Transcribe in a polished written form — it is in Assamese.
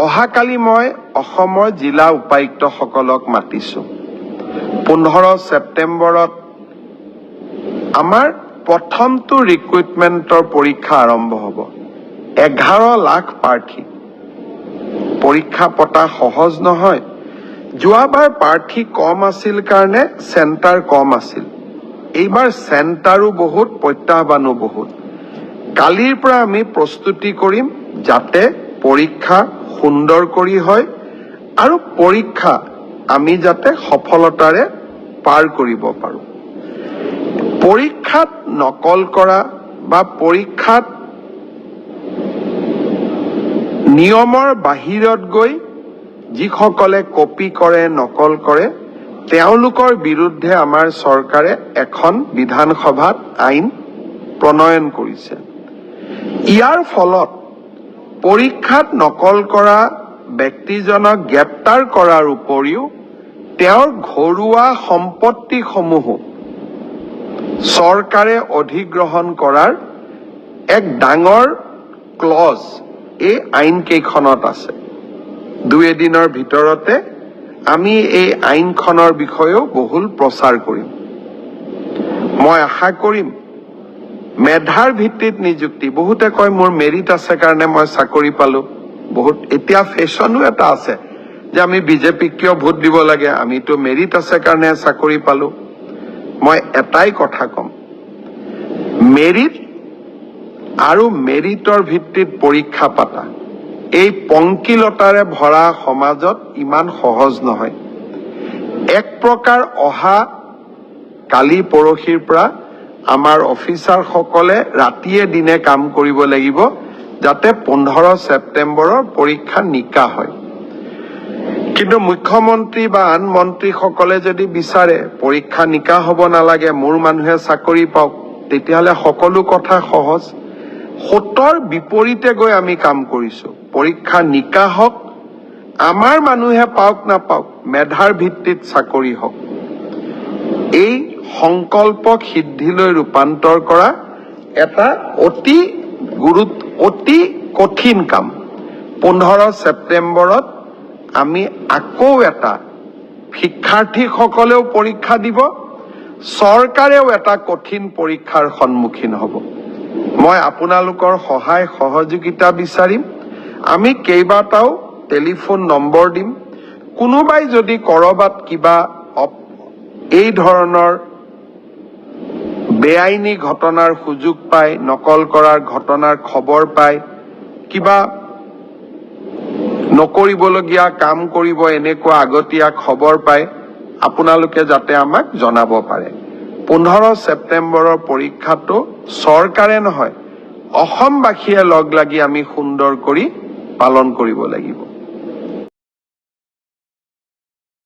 অহাকালি মই অসমৰ জিলা উপায়ুক্তসকলক মাতিছো 15 ছেপ্টেম্বৰত আমাৰ প্ৰথমটো ৰিক্ৰুটমেণ্টৰ পৰীক্ষা আৰম্ভ হ'ব 11 লাখ প্ৰাৰ্থী পৰীক্ষা পতা সহজ নহয় যোৱাবাৰ প্ৰাৰ্থী কম আছিল কাৰণে চেণ্টাৰ কম আছিল এইবাৰ চেণ্টাৰো বহুত প্ৰত্যাহ্বানো বহুত কালিৰ পৰা আমি প্ৰস্তুতি কৰিম যাতে পৰীক্ষা সুন্দৰ কৰি হয় আৰু পৰীক্ষা আমি যাতে সফলতাৰে পাৰ কৰিব পাৰো পৰীক্ষাত নকল কৰা বা পৰীক্ষাত নিয়মৰ বাহিৰত গৈ যিসকলে কপি কৰে নকল কৰে তেওঁলোকৰ বিৰুদ্ধে আমাৰ চৰকাৰে এখন বিধানসভাত আইন প্ৰণয়ন কৰিছে ইয়াৰ ফলত পৰীক্ষাত নকল কৰা ব্যক্তিজনক গ্ৰেপ্তাৰ কৰাৰ উপৰিও তেওঁৰ ঘৰুৱা সম্পত্তিসমূহ চৰকাৰে অধিগ্ৰহণ কৰাৰ এক ডাঙৰ ক্লজ এই আইন কেইখনত আছে 2 এদিনৰ ভিতৰতে আমি এই আইনখনৰ বিষয়েও বহুল প্ৰচাৰ কৰিম মই আশা কৰিম মেধাৰ ভিত্তিত নিযুক্তি বহুতে কয় মোৰ মেৰিট আছে কাৰণে মই চাকৰি পালো বহুত এতিয়া ফেশনো এটা আছে যে আমি বিজেপিক কিয় ভোট দিব লাগে আমিতো মেৰিট আছে কাৰণে চাকৰি পালো মই এটাই কথা কম মেৰিট আৰু মেৰিটৰ ভিত্তিত পৰীক্ষা পাতা এই পংকিলতাৰে ভৰা সমাজত ইমান সহজ নহয় এক প্ৰকাৰ অহা কালি পৰহিৰ পৰা আমাৰ অফিচাৰসকলে ৰাতিয়ে দিনে কাম কৰিব লাগিব যাতে 15 ছেপ্টেম্বৰৰ পৰীক্ষা নিকা হয় কিন্তু মুখ্যমন্ত্ৰী বা আন মন্ত্ৰীসকলে যদি বিচাৰে পৰীক্ষা নিকা হ'ব নালাগে মোৰ মানুহে চাকৰি পাওক তেতিয়াহলে সকলো কথা সহজ সতৰ বিপৰীতে গৈ আমি কাম কৰিছো পৰীক্ষা নিকা হওক আমাৰ মানুহে পাওক না পাওক মেধাৰ ভিত্তিত চাকৰি হওক এই সংকল্পক সিদ্ধিলৈ ৰূপান্তৰ কৰা এটা অতি কঠিন কাম 15 ছেপ্টেম্বৰত আমি আকৌ এটা শিক্ষাৰ্থীসকলেও পৰীক্ষা দিব চৰকাৰেও এটা কঠিন পৰীক্ষাৰ সন্মুখীন হ'ব মই আপোনালোকৰ সহায় সহযোগিতা বিচাৰিম আমি কেইবাটাও টেলিফোন নম্বৰ দিম কোনোবাই যদি কৰবাত কিবা এই ধৰণৰ বেআইনী ঘটনাৰ সুযোগ পায় নকল কৰাৰ ঘটনাৰ খবৰ পায় কিবা নকৰিবলগীয়া কাম কৰিব এনেকুৱা আগতীয়া খবৰ পায় আপোনালোকে যাতে আমাক জনাব পাৰে 15 ছেপ্টেম্বৰৰ পৰীক্ষাটো চৰকাৰে নহয় অসমবাসীয়ে লগ লাগি আমি সুন্দৰ কৰি পালন কৰিব লাগিব